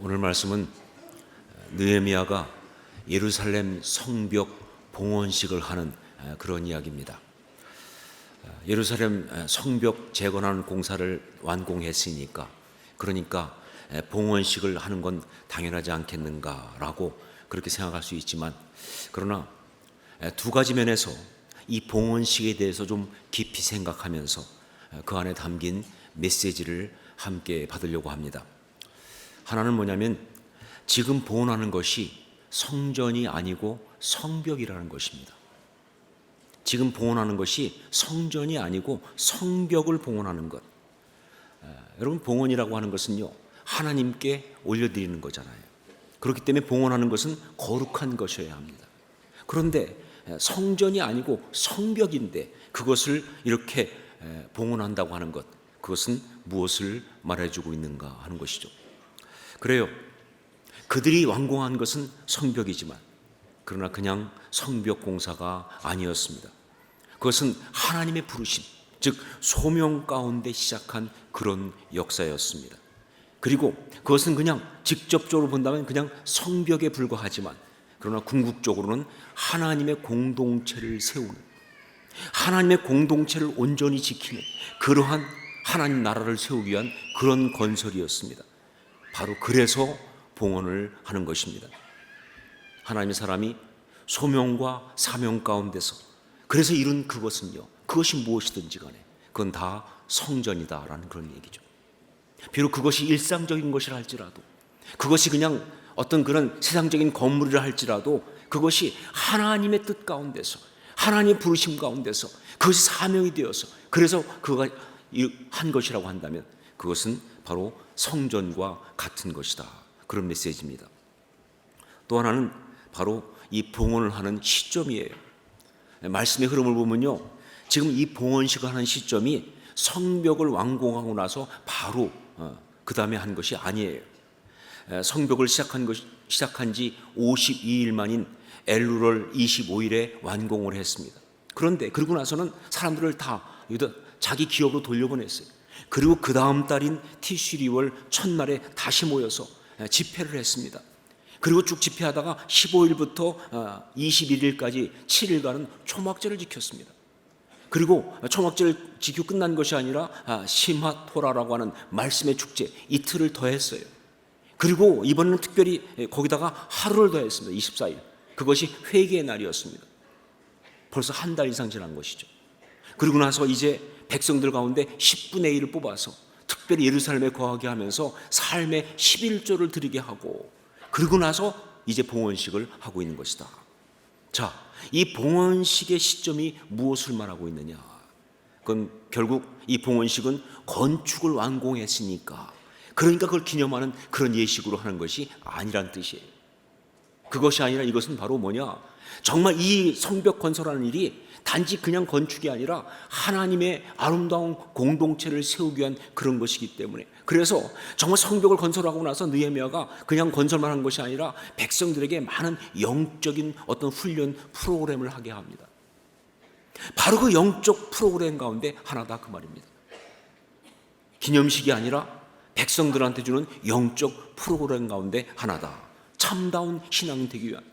오늘 말씀은 느헤미야가 예루살렘 성벽 봉헌식을 하는 그런 이야기입니다. 예루살렘 성벽 재건하는 공사를 완공했으니까 그러니까 봉헌식을 하는 건 당연하지 않겠는가라고 그렇게 생각할 수 있지만, 그러나 두 가지 면에서 이 봉헌식에 대해서 좀 깊이 생각하면서 그 안에 담긴 메시지를 함께 받으려고 합니다. 하나는 뭐냐면, 지금 봉헌하는 것이 성전이 아니고 성벽이라는 것입니다. 지금 봉헌하는 것이 성전이 아니고 성벽을 봉헌하는 것. 여러분, 봉헌이라고 하는 것은요, 하나님께 올려드리는 거잖아요. 그렇기 때문에 봉헌하는 것은 거룩한 것이어야 합니다. 그런데 성전이 아니고 성벽인데 그것을 이렇게 봉헌한다고 하는 것, 그것은 무엇을 말해주고 있는가 하는 것이죠. 그래요, 그들이 완공한 것은 성벽이지만 그러나 그냥 성벽 공사가 아니었습니다. 그것은 하나님의 부르심, 즉 소명 가운데 시작한 그런 역사였습니다. 그리고 그것은 그냥 직접적으로 본다면 그냥 성벽에 불과하지만, 그러나 궁극적으로는 하나님의 공동체를 세우는, 하나님의 공동체를 온전히 지키는 그러한 하나님 나라를 세우기 위한 그런 건설이었습니다. 바로 그래서 봉헌을 하는 것입니다. 하나님의 사람이 소명과 사명 가운데서 그래서 이룬 그것은요, 그것이 무엇이든지 간에 그건 다 성전이다라는 그런 얘기죠. 비록 그것이 일상적인 것이라 할지라도, 그것이 그냥 어떤 그런 세상적인 건물이라 할지라도, 그것이 하나님의 뜻 가운데서, 하나님의 부르심 가운데서 그것이 사명이 되어서 그래서 그가 한 것이라고 한다면 그것은 바로 성전과 같은 것이다, 그런 메시지입니다. 또 하나는 바로 이 봉헌을 하는 시점이에요. 말씀의 흐름을 보면요, 지금 이 봉헌식을 하는 시점이 성벽을 완공하고 나서 바로 그 다음에 한 것이 아니에요. 성벽을 시작한 지 52일 만인 엘루월 25일에 완공을 했습니다. 그런데 그러고 나서는 사람들을 다 자기 기업으로 돌려보냈어요. 그리고 그 다음 달인 티슈리월 첫날에 다시 모여서 집회를 했습니다. 그리고 쭉 집회하다가 15일부터 21일까지 7일간은 초막절을 지켰습니다. 그리고 초막절을 지키고 끝난 것이 아니라 심하토라라고 하는 말씀의 축제 이틀을 더했어요. 그리고 이번에는 특별히 거기다가 하루를 더했습니다. 24일. 그것이 회개의 날이었습니다. 벌써 한 달 이상 지난 것이죠. 그리고 나서 이제 백성들 가운데 10분의 1을 뽑아서 특별히 예루살렘에 거하게 하면서 삶의 11조를 드리게 하고, 그리고 나서 이제 봉헌식을 하고 있는 것이다. 자, 이 봉헌식의 시점이 무엇을 말하고 있느냐? 그건 결국 이 봉헌식은 건축을 완공했으니까, 그러니까 그걸 기념하는 그런 예식으로 하는 것이 아니란 뜻이에요. 그것이 아니라 이것은 바로 뭐냐? 정말 이 성벽 건설하는 일이 단지 그냥 건축이 아니라 하나님의 아름다운 공동체를 세우기 위한 그런 것이기 때문에, 그래서 정말 성벽을 건설하고 나서 느헤미야가 그냥 건설만 한 것이 아니라 백성들에게 많은 영적인 어떤 훈련 프로그램을 하게 합니다. 바로 그 영적 프로그램 가운데 하나다, 그 말입니다. 기념식이 아니라 백성들한테 주는 영적 프로그램 가운데 하나다. 참다운 신앙이 되기 위한,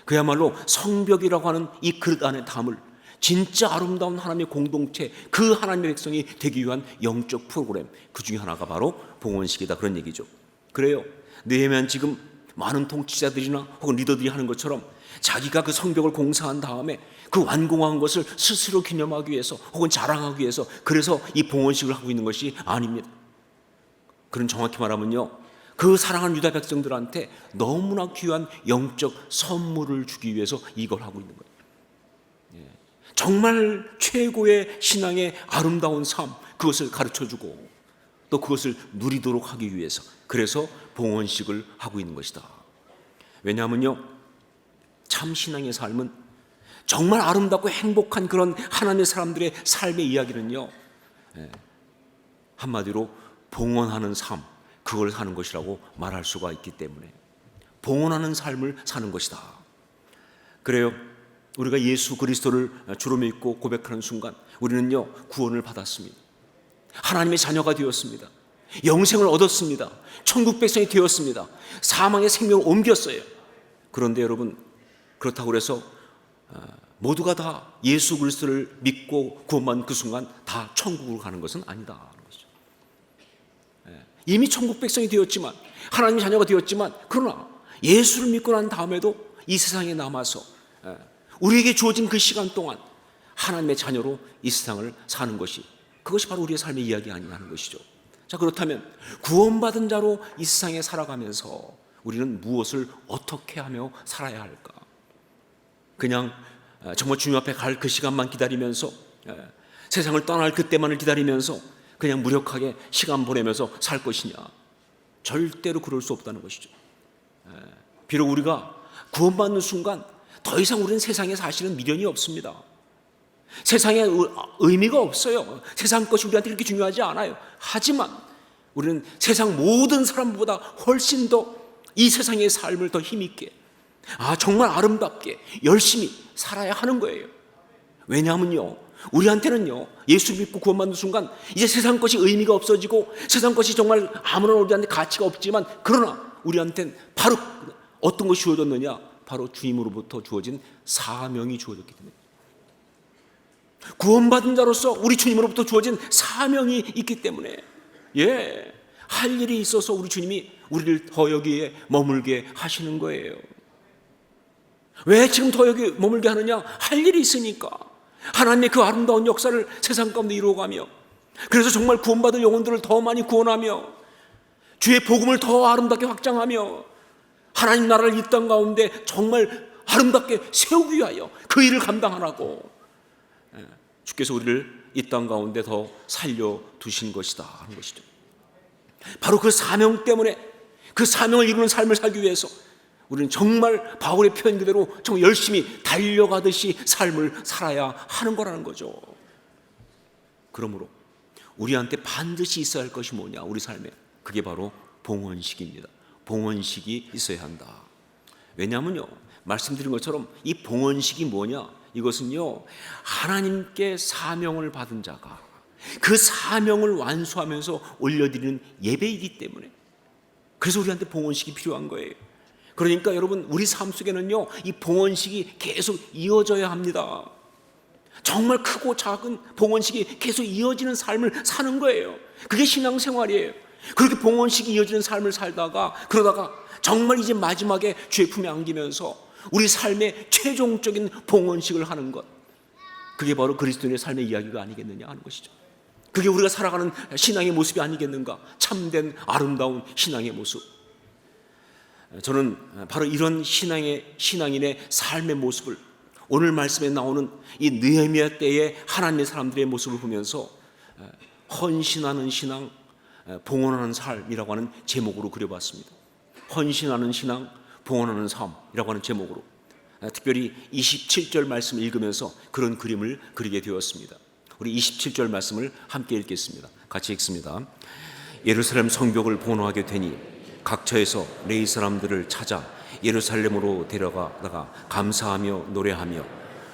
그야말로 성벽이라고 하는 이 그릇 안에 담을 진짜 아름다운 하나님의 공동체, 그 하나님의 백성이 되기 위한 영적 프로그램, 그 중에 하나가 바로 봉헌식이다, 그런 얘기죠. 그래요, 느헤미야는 지금 많은 통치자들이나 혹은 리더들이 하는 것처럼 자기가 그 성벽을 공사한 다음에 그 완공한 것을 스스로 기념하기 위해서 혹은 자랑하기 위해서 그래서 이 봉헌식을 하고 있는 것이 아닙니다. 그런, 정확히 말하면요, 그 사랑하는 유다 백성들한테 너무나 귀한 영적 선물을 주기 위해서 이걸 하고 있는 거예요. 정말 최고의 신앙의 아름다운 삶, 그것을 가르쳐주고 또 그것을 누리도록 하기 위해서, 그래서 봉헌식을 하고 있는 것이다. 왜냐하면요, 참 신앙의 삶은 정말 아름답고 행복한 그런 하나님의 사람들의 삶의 이야기는요, 한마디로 봉헌하는 삶, 그걸 사는 것이라고 말할 수가 있기 때문에 봉헌하는 삶을 사는 것이다. 그래요, 우리가 예수 그리스도를 주로 믿고 고백하는 순간 우리는요, 구원을 받았습니다. 하나님의 자녀가 되었습니다. 영생을 얻었습니다. 천국 백성이 되었습니다. 사망의 생명을 옮겼어요. 그런데 여러분, 그렇다고 해서 모두가 다 예수 그리스도를 믿고 구원받는 그 순간 다 천국으로 가는 것은 아니다 하는 것이죠. 이미 천국 백성이 되었지만, 하나님의 자녀가 되었지만, 그러나 예수를 믿고 난 다음에도 이 세상에 남아서 우리에게 주어진 그 시간 동안 하나님의 자녀로 이 세상을 사는 것이, 그것이 바로 우리의 삶의 이야기 아니냐 하는 것이죠. 자, 그렇다면 구원받은 자로 이 세상에 살아가면서 우리는 무엇을 어떻게 하며 살아야 할까? 그냥 정말 주님 앞에 갈 그 시간만 기다리면서, 세상을 떠날 그때만을 기다리면서 그냥 무력하게 시간 보내면서 살 것이냐? 절대로 그럴 수 없다는 것이죠. 비록 우리가 구원받는 순간 더 이상 우리는 세상에 사실은 미련이 없습니다. 세상에 의미가 없어요. 세상 것이 우리한테 그렇게 중요하지 않아요. 하지만 우리는 세상 모든 사람보다 훨씬 더 이 세상의 삶을 더 힘있게, 정말 아름답게 열심히 살아야 하는 거예요. 왜냐하면요, 우리한테는요, 예수 믿고 구원받는 순간 이제 세상 것이 의미가 없어지고 세상 것이 정말 아무런 우리한테 가치가 없지만, 그러나 우리한테는 바로 어떤 것이 주어졌느냐? 바로 주님으로부터 주어진 사명이 주어졌기 때문에, 구원받은 자로서 우리 주님으로부터 주어진 사명이 있기 때문에, 할 일이 있어서 우리 주님이 우리를 더 여기에 머물게 하시는 거예요. 왜 지금 더 여기 머물게 하느냐? 할 일이 있으니까. 하나님의 그 아름다운 역사를 세상 가운데 이루어가며, 그래서 정말 구원받을 영혼들을 더 많이 구원하며, 주의 복음을 더 아름답게 확장하며, 하나님 나라를 이 땅 가운데 정말 아름답게 세우기 위하여 그 일을 감당하라고 주께서 우리를 이 땅 가운데 더 살려두신 것이다 하는 것이죠. 바로 그 사명 때문에, 그 사명을 이루는 삶을 살기 위해서 우리는 정말 바울의 표현 그대로 정말 열심히 달려가듯이 삶을 살아야 하는 거라는 거죠. 그러므로 우리한테 반드시 있어야 할 것이 뭐냐? 우리 삶에, 그게 바로 봉헌식입니다. 봉헌식이 있어야 한다. 왜냐하면요, 말씀드린 것처럼 이 봉헌식이 뭐냐? 이것은요, 하나님께 사명을 받은 자가 그 사명을 완수하면서 올려드리는 예배이기 때문에, 그래서 우리한테 봉헌식이 필요한 거예요. 그러니까 여러분, 우리 삶 속에는요, 이 봉헌식이 계속 이어져야 합니다. 정말 크고 작은 봉헌식이 계속 이어지는 삶을 사는 거예요. 그게 신앙생활이에요. 그렇게 봉헌식이 이어지는 삶을 살다가, 그러다가 정말 이제 마지막에 주의 품에 안기면서 우리 삶의 최종적인 봉헌식을 하는 것, 그게 바로 그리스도인의 삶의 이야기가 아니겠느냐 하는 것이죠. 그게 우리가 살아가는 신앙의 모습이 아니겠는가? 참된 아름다운 신앙의 모습. 저는 바로 이런 신앙인의 삶의 모습을 오늘 말씀에 나오는 이 느헤미야 때의 하나님의 사람들의 모습을 보면서 헌신하는 신앙, 봉헌하는 삶이라고 하는 제목으로 그려봤습니다. 헌신하는 신앙, 봉헌하는 삶이라고 하는 제목으로 특별히 27절 말씀을 읽으면서 그런 그림을 그리게 되었습니다. 우리 27절 말씀을 함께 읽겠습니다. 같이 읽습니다. 예루살렘 성벽을 봉헌하게 되니 각처에서 레위 사람들을 찾아 예루살렘으로 데려가다가 감사하며 노래하며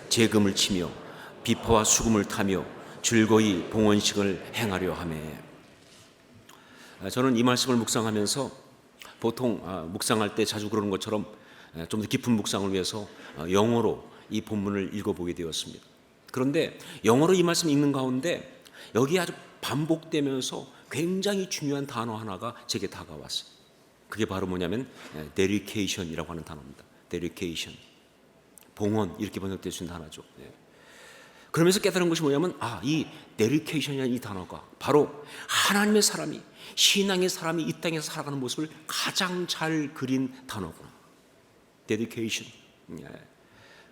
제금을 치며 비파와 수금을 타며 즐거이 봉헌식을 행하려 하며. 저는 이 말씀을 묵상하면서 보통 묵상할 때 자주 그러는 것처럼 좀 더 깊은 묵상을 위해서 영어로 이 본문을 읽어보게 되었습니다. 그런데 영어로 이 말씀 읽는 가운데 여기 아주 반복되면서 굉장히 중요한 단어 하나가 제게 다가왔어요. 그게 바로 뭐냐면 dedication이라고 하는 단어입니다. dedication, 봉헌, 이렇게 번역될 수 있는 단어죠. 그러면서 깨달은 것이 뭐냐면 이 dedication이라는 이 단어가 바로 하나님의 사람이, 신앙의 사람이 이 땅에서 살아가는 모습을 가장 잘 그린 단어구나. dedication.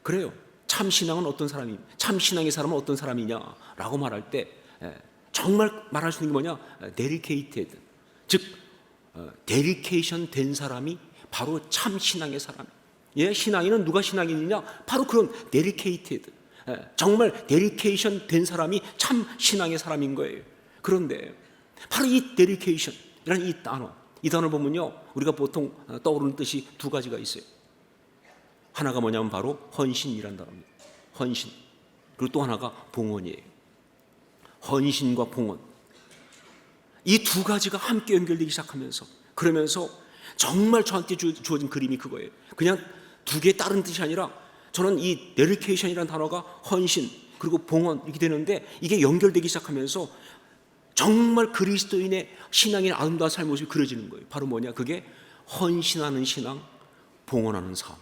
그래요. 참 신앙은 어떤 사람이, 참 신앙의 사람은 어떤 사람이냐라고 말할 때 정말 말할 수 있는 게 뭐냐? dedicated, 즉 dedication 된 사람이 바로 참 신앙의 사람. 신앙인은 누가 신앙인이냐? 바로 그런 dedicated, 정말 dedication 된 사람이 참 신앙의 사람인 거예요. 그런데 바로 이 dedication이라는 이 단어를 보면요, 우리가 보통 떠오르는 뜻이 두 가지가 있어요. 하나가 뭐냐면 바로 헌신이라는 단어입니다. 헌신. 그리고 또 하나가 봉헌이에요. 헌신과 봉헌. 이 두 가지가 함께 연결되기 시작하면서, 그러면서 정말 저한테 주어진 그림이 그거예요. 그냥 두 개의 다른 뜻이 아니라, 저는 이 데디케이션이라는 단어가 헌신 그리고 봉헌 이렇게 되는데, 이게 연결되기 시작하면서 정말 그리스도인의 신앙의 아름다운 삶의 모습이 그려지는 거예요. 바로 뭐냐? 그게 헌신하는 신앙, 봉헌하는 삶.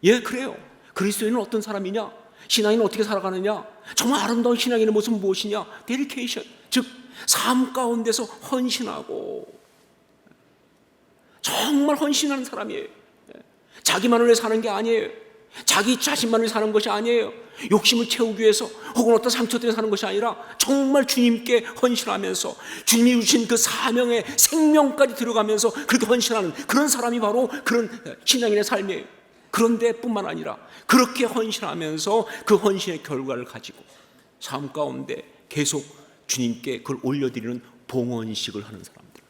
예, 그래요. 그리스도인은 어떤 사람이냐? 신앙인은 어떻게 살아가느냐? 정말 아름다운 신앙인의 모습은 무엇이냐? 데디케이션, 즉 삶 가운데서 헌신하고, 정말 헌신하는 사람이에요. 자기만을 위해 사는 게 아니에요. 자기 자신만을 위해 사는 것이 아니에요. 욕심을 채우기 위해서 혹은 어떤 상처 때문에 사는 것이 아니라 정말 주님께 헌신하면서 주님이 주신 그 사명의 생명까지 들어가면서 그렇게 헌신하는 그런 사람이 바로 그런 신앙인의 삶이에요. 그런데 뿐만 아니라 그렇게 헌신하면서 그 헌신의 결과를 가지고 삶 가운데 계속 주님께 그걸 올려드리는 봉헌식을 하는 사람들.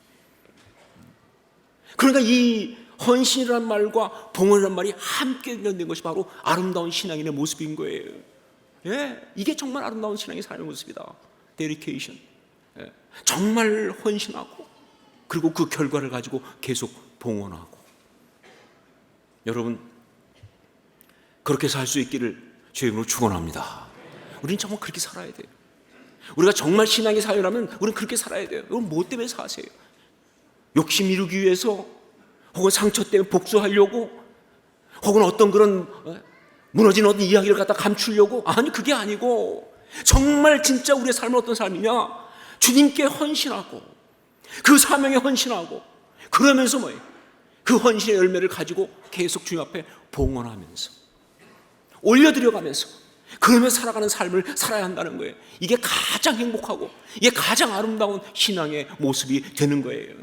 그러니까 이 헌신이라는 말과 봉헌이라는 말이 함께 연결된 것이 바로 아름다운 신앙인의 모습인 거예요. 예, 이게 정말 아름다운 신앙의 삶의 모습이다. 데디케이션. 예, 정말 헌신하고 그리고 그 결과를 가지고 계속 봉헌하고. 여러분, 그렇게 살 수 있기를 주의 이름으로 축원합니다. 우리는 정말 그렇게 살아야 돼요. 우리가 정말 신앙의 사회라면 우리는 그렇게 살아야 돼요. 여러분, 뭐 때문에 사세요? 욕심 이루기 위해서, 혹은 상처 때문에 복수하려고, 혹은 어떤 그런 무너진 어떤 이야기를 갖다 감추려고? 아니, 그게 아니고 정말 진짜 우리의 삶은 어떤 삶이냐? 주님께 헌신하고 그 사명에 헌신하고, 그러면서 뭐예요? 그 헌신의 열매를 가지고 계속 주님 앞에 봉헌하면서 올려드려가면서 그러면서 살아가는 삶을 살아야 한다는 거예요. 이게 가장 행복하고 이게 가장 아름다운 신앙의 모습이 되는 거예요.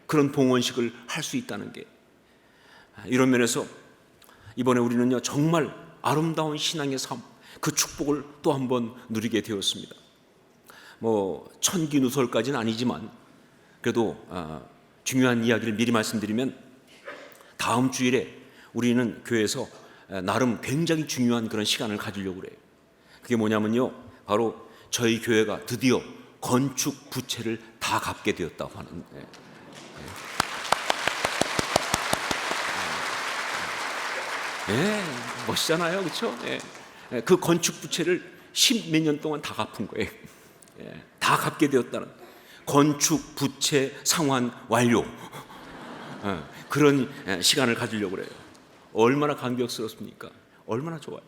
그런 봉헌식을 할 수 있다는 게, 이런 면에서 이번에 우리는요 정말 아름다운 신앙의 삶, 그 축복을 또 한 번 누리게 되었습니다. 뭐 천기누설까지는 아니지만 그래도 중요한 이야기를 미리 말씀드리면, 다음 주일에 우리는 교회에서 나름 굉장히 중요한 그런 시간을 가지려고 그래요. 그게 뭐냐면요, 바로 저희 교회가 드디어 건축 부채를 다 갚게 되었다고 하는. 예, 멋있잖아요, 그렇죠? 예, 그 건축 부채를 10몇 년 동안 다 갚은 거예요. 예, 다 갚게 되었다는 건축 부채 상환 완료. 그런 시간을 가지려고 그래요. 얼마나 감격스럽습니까? 얼마나 좋아요.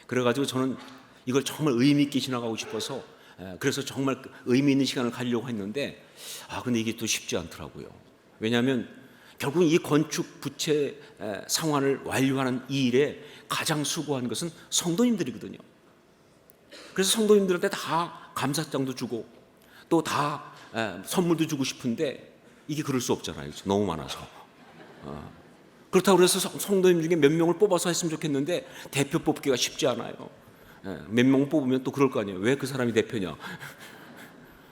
그래가지고 저는 이걸 정말 의미 있게 지나가고 싶어서, 그래서 정말 의미 있는 시간을 가지려고 했는데, 근데 이게 또 쉽지 않더라고요. 왜냐하면 결국 이 건축 부채 상환을 완료하는 이 일에 가장 수고한 것은 성도님들이거든요. 그래서 성도님들한테 다 감사장도 주고 또 다 선물도 주고 싶은데 이게 그럴 수 없잖아요. 너무 많아서. 그렇다고 해서 성도님 중에 몇 명을 뽑아서 했으면 좋겠는데 대표 뽑기가 쉽지 않아요. 몇 명 뽑으면 또 그럴 거 아니에요. 왜 그 사람이 대표냐?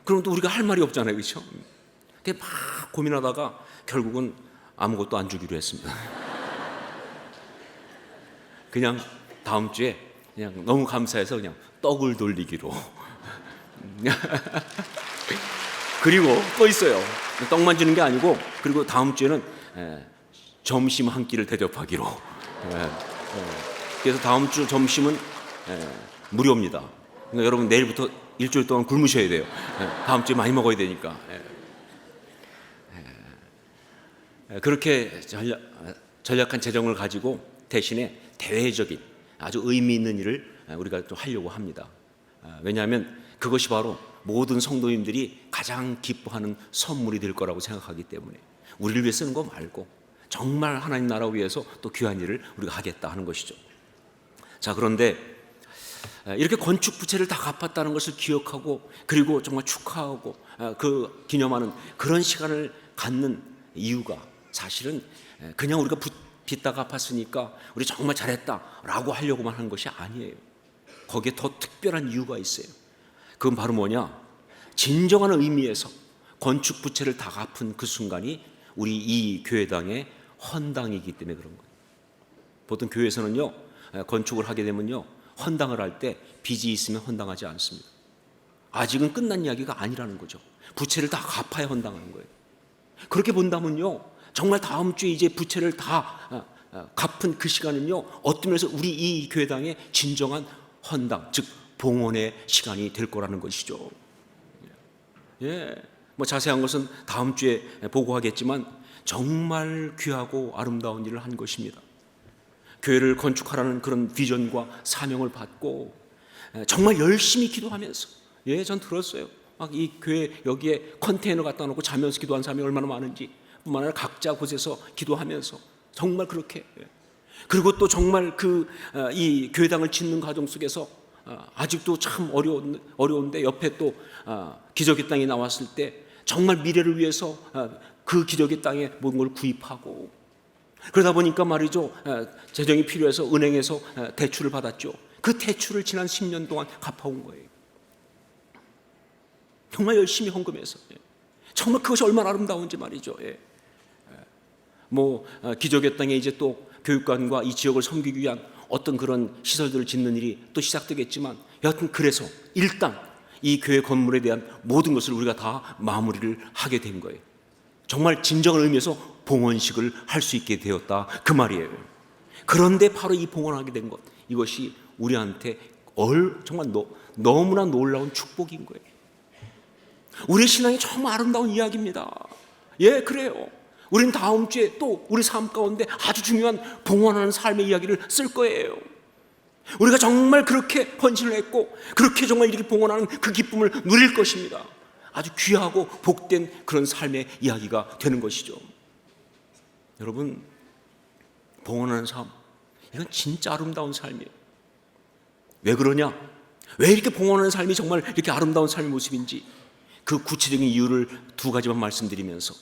그럼 또 우리가 할 말이 없잖아요, 그렇죠? 근데 막 고민하다가 결국은 아무것도 안 주기로 했습니다. 그냥 다음 주에 그냥 너무 감사해서 그냥 떡을 돌리기로. 그리고 또 있어요. 떡만 주는 게 아니고, 그리고 다음 주에는 점심 한 끼를 대접하기로. 그래서 다음 주 점심은 무료입니다. 그러니까 여러분 내일부터 일주일 동안 굶으셔야 돼요. 다음 주에 많이 먹어야 되니까. 그렇게 전략한 재정을 가지고 대신에 대외적인 아주 의미 있는 일을 우리가 좀 하려고 합니다. 왜냐하면 그것이 바로 모든 성도님들이 가장 기뻐하는 선물이 될 거라고 생각하기 때문에, 우리를 위해 쓰는 거 말고 정말 하나님 나라 위해서 또 귀한 일을 우리가 하겠다 하는 것이죠. 자, 그런데 이렇게 건축 부채를 다 갚았다는 것을 기억하고, 그리고 정말 축하하고 그 기념하는 그런 시간을 갖는 이유가, 사실은 그냥 우리가 빚 다 갚았으니까 우리 정말 잘했다라고 하려고만 하는 것이 아니에요. 거기에 더 특별한 이유가 있어요. 그건 바로 뭐냐? 진정한 의미에서 건축 부채를 다 갚은 그 순간이 우리 이 교회당의 헌당이기 때문에 그런 거예요. 보통 교회에서는요, 건축을 하게 되면요, 헌당을 할 때 빚이 있으면 헌당하지 않습니다. 아직은 끝난 이야기가 아니라는 거죠. 부채를 다 갚아야 헌당하는 거예요. 그렇게 본다면요, 정말 다음 주에 이제 부채를 다 갚은 그 시간은요, 어떤 면에서 우리 이 교회당의 진정한 헌당, 즉 봉헌의 시간이 될 거라는 것이죠. 예, 뭐 자세한 것은 다음 주에 보고하겠지만 정말 귀하고 아름다운 일을 한 것입니다. 교회를 건축하라는 그런 비전과 사명을 받고 정말 열심히 기도하면서, 전 들었어요. 막 이 교회 여기에 컨테이너 갖다 놓고 자면서 기도한 사람이 얼마나 많은지, 뿐만 아니라 각자 곳에서 기도하면서 정말 그렇게, 그리고 또 정말 이 교회당을 짓는 과정 속에서 아직도 참 어려운데 옆에 또 기적의 땅이 나왔을 때 정말 미래를 위해서 그 기적의 땅에 모든 걸 구입하고, 그러다 보니까 말이죠, 재정이 필요해서 은행에서 대출을 받았죠. 그 대출을 지난 10년 동안 갚아온 거예요. 정말 열심히 헌금해서. 정말 그것이 얼마나 아름다운지 말이죠. 뭐 기적의 땅에 이제 또 교육관과 이 지역을 섬기기 위한 어떤 그런 시설들을 짓는 일이 또 시작되겠지만, 여하튼 그래서 일단 이 교회 건물에 대한 모든 것을 우리가 다 마무리를 하게 된 거예요. 정말 진정한 의미에서 봉헌식을 할 수 있게 되었다, 그 말이에요. 그런데 바로 이 봉헌하게 된 것, 이것이 우리한테 정말 너무나 놀라운 축복인 거예요. 우리의 신앙이 정말 아름다운 이야기입니다. 그래요. 우리는 다음 주에 또 우리 삶 가운데 아주 중요한 봉헌하는 삶의 이야기를 쓸 거예요. 우리가 정말 그렇게 헌신을 했고 그렇게 정말 이렇게 봉헌하는 그 기쁨을 누릴 것입니다. 아주 귀하고 복된 그런 삶의 이야기가 되는 것이죠. 여러분, 봉헌하는 삶, 이건 진짜 아름다운 삶이에요. 왜 그러냐? 왜 이렇게 봉헌하는 삶이 정말 이렇게 아름다운 삶의 모습인지, 그 구체적인 이유를 두 가지만 말씀드리면서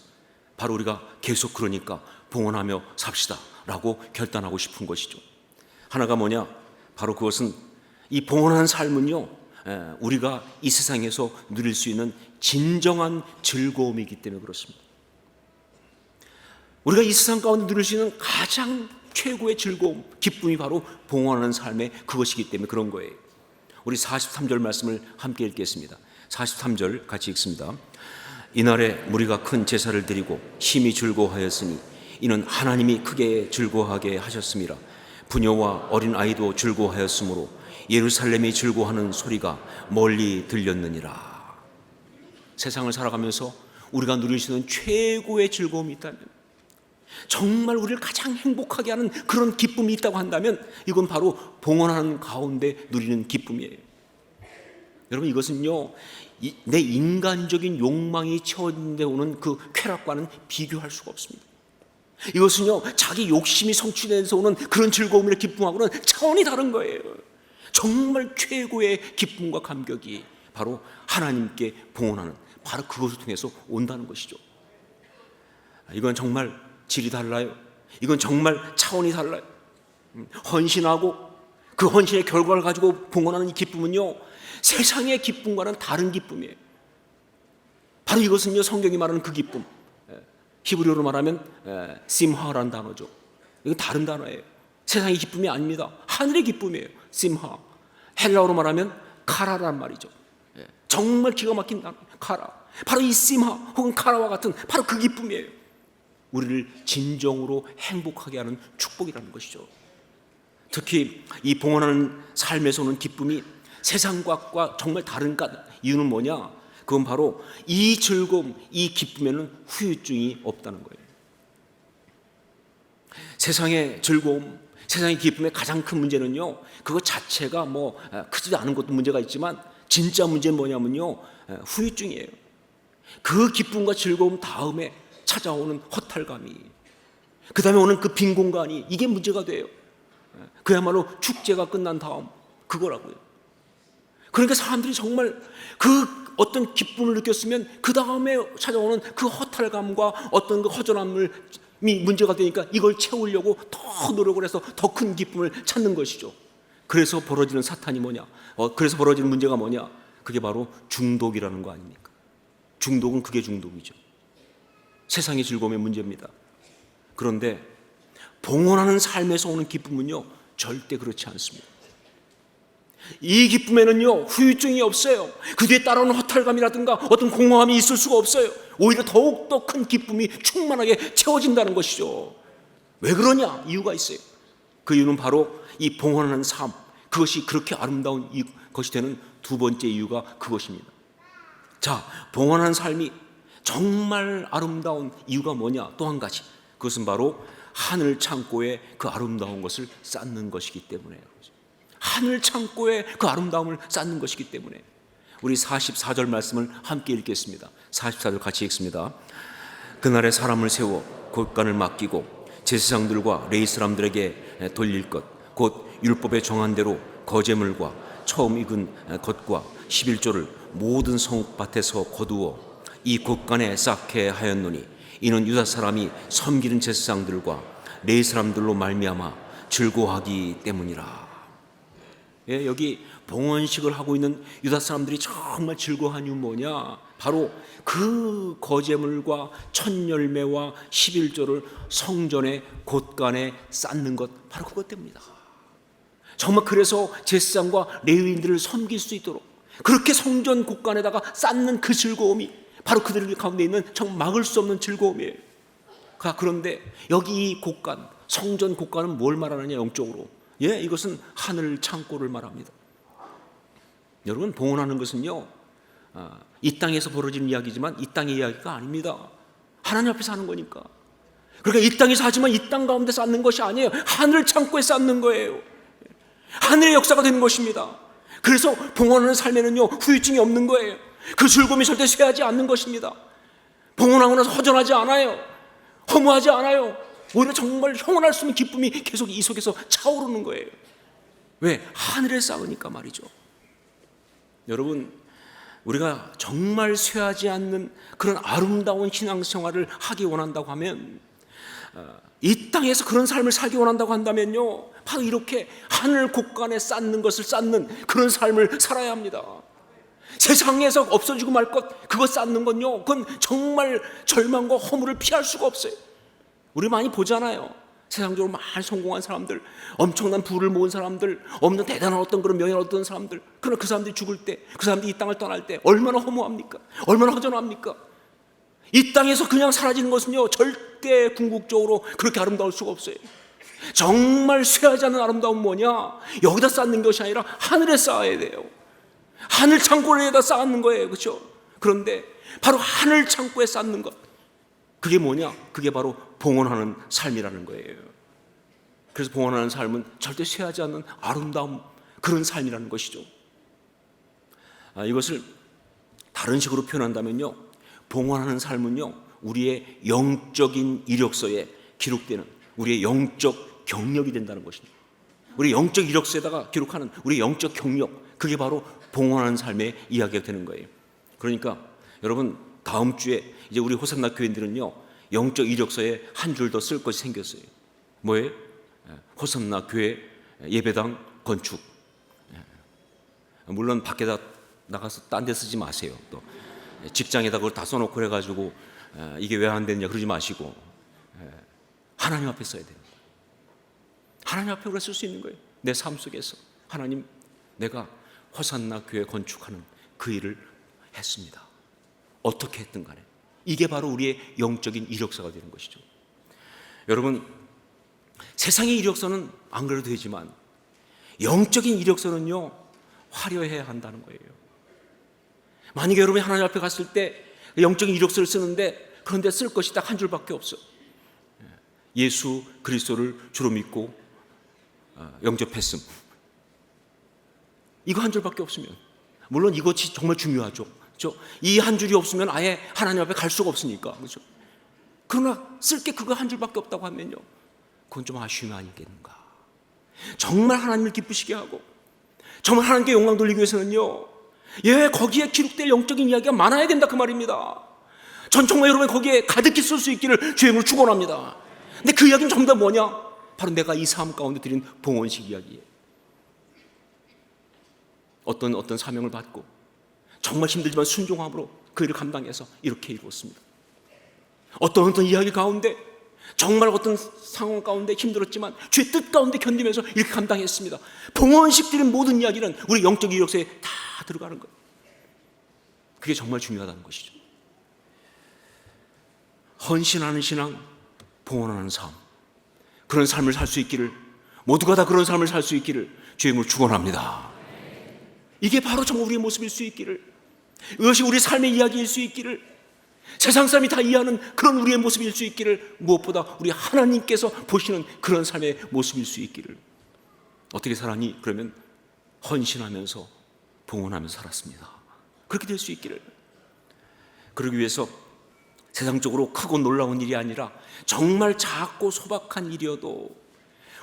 바로 우리가 계속 그러니까 봉헌하며 삽시다 라고 결단하고 싶은 것이죠. 하나가 뭐냐? 바로 그것은 이 봉헌하는 삶은요, 우리가 이 세상에서 누릴 수 있는 진정한 즐거움이기 때문에 그렇습니다. 우리가 이 세상 가운데 누릴 수 있는 가장 최고의 즐거움, 기쁨이 바로 봉헌하는 삶의 그것이기 때문에 그런 거예요. 우리 43절 말씀을 함께 읽겠습니다. 43절 같이 읽습니다. 이날에 무리가 큰 제사를 드리고 심히 즐거워하였으니 이는 하나님이 크게 즐거워하게 하셨음이라. 부녀와 어린 아이도 즐거워하였으므로 예루살렘이 즐거워하는 소리가 멀리 들렸느니라. 세상을 살아가면서 우리가 누릴 수 있는 최고의 즐거움이 있다면, 정말 우리를 가장 행복하게 하는 그런 기쁨이 있다고 한다면 이건 바로 봉헌하는 가운데 누리는 기쁨이에요. 여러분, 이것은요, 내 인간적인 욕망이 채워져 오는 그 쾌락과는 비교할 수가 없습니다. 이것은요, 자기 욕심이 성취돼서 오는 그런 즐거움이나 기쁨하고는 차원이 다른 거예요. 정말 최고의 기쁨과 감격이 바로 하나님께 봉헌하는, 바로 그것을 통해서 온다는 것이죠. 이건 정말 질이 달라요. 이건 정말 차원이 달라요. 헌신하고 그 헌신의 결과를 가지고 봉헌하는 이 기쁨은요, 세상의 기쁨과는 다른 기쁨이에요. 바로 이것은요, 성경이 말하는 그 기쁨, 히브리어로 말하면 심하라는 단어죠. 이건 다른 단어예요. 세상의 기쁨이 아닙니다. 하늘의 기쁨이에요. 심하. 헬라어로 말하면 카라란 말이죠. 정말 기가 막힌 단어, 카라. 바로 이 심하 혹은 카라와 같은 바로 그 기쁨이에요. 우리를 진정으로 행복하게 하는 축복이라는 것이죠. 특히 이 봉헌하는 삶에서 오는 기쁨이 세상과 정말 다른가? 이유는 뭐냐? 그건 바로 이 즐거움, 이 기쁨에는 후유증이 없다는 거예요. 세상의 즐거움, 세상의 기쁨의 가장 큰 문제는요, 그것 자체가 뭐 크지도 않은 것도 문제가 있지만 진짜 문제는 뭐냐면요, 후유증이에요. 그 기쁨과 즐거움 다음에 찾아오는 허탈감이, 그 다음에 오는 그 빈 공간이, 이게 문제가 돼요. 그야말로 축제가 끝난 다음 그거라고요. 그러니까 사람들이 정말 그 어떤 기쁨을 느꼈으면 그 다음에 찾아오는 그 허탈감과 어떤 그 허전함이 문제가 되니까 이걸 채우려고 더 노력을 해서 더 큰 기쁨을 찾는 것이죠. 그래서 벌어지는 사탄이 뭐냐? 그래서 벌어지는 문제가 뭐냐? 그게 바로 중독이라는 거 아닙니까? 중독은 그게 중독이죠. 세상의 즐거움의 문제입니다. 그런데 봉헌하는 삶에서 오는 기쁨은요, 절대 그렇지 않습니다. 이 기쁨에는요 후유증이 없어요. 그 뒤에 따라오는 허탈감이라든가 어떤 공허함이 있을 수가 없어요. 오히려 더욱더 큰 기쁨이 충만하게 채워진다는 것이죠. 왜 그러냐? 이유가 있어요. 그 이유는 바로 이 봉헌하는 삶, 그것이 그렇게 아름다운 것이 되는 두 번째 이유가 그것입니다. 자, 봉헌하는 삶이 정말 아름다운 이유가 뭐냐? 또 한 가지, 그것은 바로 하늘 창고에 그 아름다운 것을 쌓는 것이기 때문에, 하늘 창고에 그 아름다움을 쌓는 것이기 때문에. 우리 44절 말씀을 함께 읽겠습니다. 44절 같이 읽습니다. 그날에 사람을 세워 곳간을 맡기고 제사장들과 레위 사람들에게 돌릴 것, 곧 율법에 정한 대로 거제물과 처음 익은 것과 11조를 모든 성읍밭에서 거두어 이 곳간에 쌓게 하였노니 이는 유다 사람이 섬기는 제사장들과 레위 사람들로 말미암아 즐거워하기 때문이라. 예, 여기 봉헌식을 하고 있는 유다 사람들이 정말 즐거워한 이유는 뭐냐? 바로 그 거제물과 첫 열매와 11조를 성전의 곳간에 쌓는 것, 바로 그것 때문이다. 정말 그래서 제사장과 레위인들을 섬길 수 있도록 그렇게 성전 곳간에다가 쌓는 그 즐거움이 바로 그들 가운데 있는 정말 막을 수 없는 즐거움이에요. 그런데 여기 이 곳간, 성전 곳간은 뭘 말하느냐? 영적으로, 예, 이것은 하늘 창고를 말합니다. 여러분, 봉헌하는 것은요, 이 땅에서 벌어지는 이야기지만 이 땅의 이야기가 아닙니다. 하나님 앞에서 하는 거니까. 그러니까 이 땅에서 하지만 이 땅 가운데 쌓는 것이 아니에요. 하늘 창고에 쌓는 거예요. 하늘의 역사가 되는 것입니다. 그래서 봉헌하는 삶에는요 후유증이 없는 거예요. 그 즐거움이 절대 쇠하지 않는 것입니다. 봉헌하고 나서 허전하지 않아요. 허무하지 않아요. 오히려 정말 형언할 수 없는 기쁨이 계속 이 속에서 차오르는 거예요. 왜? 하늘에 쌓으니까 말이죠. 여러분, 우리가 정말 쇠하지 않는 그런 아름다운 신앙생활을 하기 원한다고 하면, 이 땅에서 그런 삶을 살기 원한다고 한다면요, 바로 이렇게 하늘 곳간에 쌓는 것을 쌓는 그런 삶을 살아야 합니다. 세상에서 없어지고 말 것, 그거 쌓는 건요, 그건 정말 절망과 허물을 피할 수가 없어요. 우리 많이 보잖아요. 세상적으로 많이 성공한 사람들, 엄청난 부를 모은 사람들, 없는 대단한 어떤 그런 명예를 얻은 사람들, 그러나 그 사람들이 죽을 때, 그 사람들이 이 땅을 떠날 때 얼마나 허무합니까? 얼마나 허전합니까? 이 땅에서 그냥 사라지는 것은요 절대 궁극적으로 그렇게 아름다울 수가 없어요. 정말 쇠하지 않는 아름다움은 뭐냐? 여기다 쌓는 것이 아니라 하늘에 쌓아야 돼요. 하늘 창고에다 쌓는 거예요. 그렇죠? 그런데 바로 하늘 창고에 쌓는 것, 그게 뭐냐? 그게 바로 봉헌하는 삶이라는 거예요. 그래서 봉헌하는 삶은 절대 쇠하지 않는 아름다움, 그런 삶이라는 것이죠. 이것을 다른 식으로 표현한다면요, 봉헌하는 삶은요 우리의 영적인 이력서에 기록되는 우리의 영적 경력이 된다는 것입니다. 우리 영적 이력서에다가 기록하는 우리 영적 경력, 그게 바로 봉헌하는 삶의 이야기가 되는 거예요. 그러니까 여러분, 다음 주에 이제 우리 호산나 교인들은요 영적 이력서에 한 줄 더 쓸 것이 생겼어요. 뭐예요? 호산나 교회 예배당 건축. 물론 밖에다 나가서 딴 데 쓰지 마세요. 또 직장에다 그걸 다 써놓고 그래가지고 이게 왜 안 되느냐 그러지 마시고 하나님 앞에 써야 됩니다. 하나님 앞에 우리가 쓸 수 있는 거예요. 내 삶 속에서 하나님, 내가 호산나 교회 건축하는 그 일을 했습니다. 어떻게 했든 간에 이게 바로 우리의 영적인 이력서가 되는 것이죠. 여러분, 세상의 이력서는 안 그래도 되지만 영적인 이력서는요 화려해야 한다는 거예요. 만약에 여러분이 하나님 앞에 갔을 때 영적인 이력서를 쓰는데 그런데 쓸 것이 딱 한 줄밖에 없어. 예수 그리스도를 주로 믿고 영접했음. 이거 한 줄밖에 없으면, 물론 이것이 정말 중요하죠. 이 한 줄이 없으면 아예 하나님 앞에 갈 수가 없으니까. 그렇죠? 그러나 쓸 게 그거 한 줄밖에 없다고 하면요, 그건 좀 아쉬움이 아니겠는가. 정말 하나님을 기쁘시게 하고 정말 하나님께 영광 돌리기 위해서는요, 예, 거기에 기록될 영적인 이야기가 많아야 된다 그 말입니다. 전 정말 여러분 거기에 가득히 쓸 수 있기를 주님을 축원합니다. 근데 그 이야기는 전부 다 뭐냐? 바로 내가 이 삶 가운데 드린 봉헌식 이야기예요. 어떤 사명을 받고 정말 힘들지만 순종함으로 그 일을 감당해서 이렇게 이루었습니다. 어떤 이야기 가운데 정말 어떤 상황 가운데 힘들었지만 주의 뜻 가운데 견디면서 이렇게 감당했습니다. 봉헌식 드린 모든 이야기는 우리 영적 이력서에 다 들어가는 거예요. 그게 정말 중요하다는 것이죠. 헌신하는 신앙, 봉헌하는 삶, 그런 삶을 살 수 있기를, 모두가 다 그런 삶을 살 수 있기를 주의 이름으로 축원합니다. 이게 바로 정말 우리의 모습일 수 있기를, 이것이 우리 삶의 이야기일 수 있기를, 세상 사람이 다 이해하는 그런 우리의 모습일 수 있기를, 무엇보다 우리 하나님께서 보시는 그런 삶의 모습일 수 있기를. 어떻게 살았니? 그러면 헌신하면서 봉헌하면서 살았습니다. 그렇게 될 수 있기를. 그러기 위해서 세상적으로 크고 놀라운 일이 아니라 정말 작고 소박한 일이어도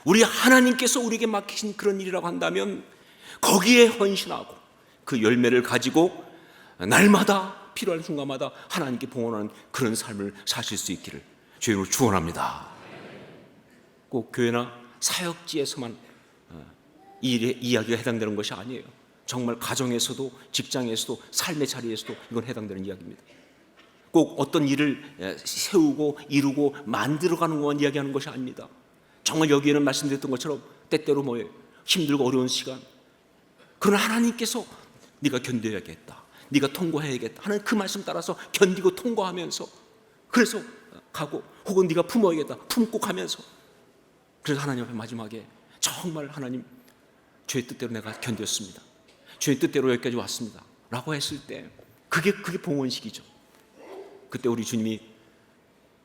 우리 하나님께서 우리에게 맡기신 그런 일이라고 한다면 거기에 헌신하고 그 열매를 가지고 날마다 필요한 순간마다 하나님께 봉헌하는 그런 삶을 사실 수 있기를 주의 이름으로 축원합니다. 꼭 교회나 사역지에서만 이 이야기가 해당되는 것이 아니에요. 정말 가정에서도, 직장에서도, 삶의 자리에서도 이건 해당되는 이야기입니다. 꼭 어떤 일을 세우고 이루고 만들어가는 것만 이야기하는 것이 아닙니다. 정말 여기에는 말씀드렸던 것처럼 때때로 뭐예요? 힘들고 어려운 시간, 그러나 하나님께서 네가 견뎌야겠다, 네가 통과해야겠다 하는 그 말씀 따라서 견디고 통과하면서, 그래서 가고, 혹은 네가 품어야겠다 품고 가면서, 그래서 하나님 앞에 마지막에 정말 하나님 주의 뜻대로 내가 견뎠습니다, 주의 뜻대로 여기까지 왔습니다 라고 했을 때 그게 봉헌식이죠. 그때 우리 주님이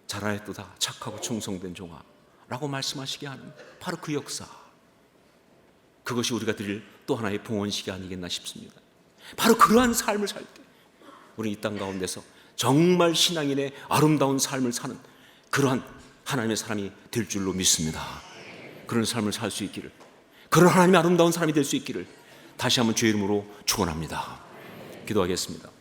잘하였도다 착하고 충성된 종아 라고 말씀하시게 하는 바로 그 역사, 그것이 우리가 드릴 또 하나의 봉헌식이 아니겠나 싶습니다. 바로 그러한 삶을 살 때 우리 이 땅 가운데서 정말 신앙인의 아름다운 삶을 사는 그러한 하나님의 사람이 될 줄로 믿습니다. 그런 삶을 살 수 있기를, 그런 하나님의 아름다운 사람이 될 수 있기를 다시 한번 주의 이름으로 축원합니다. 기도하겠습니다.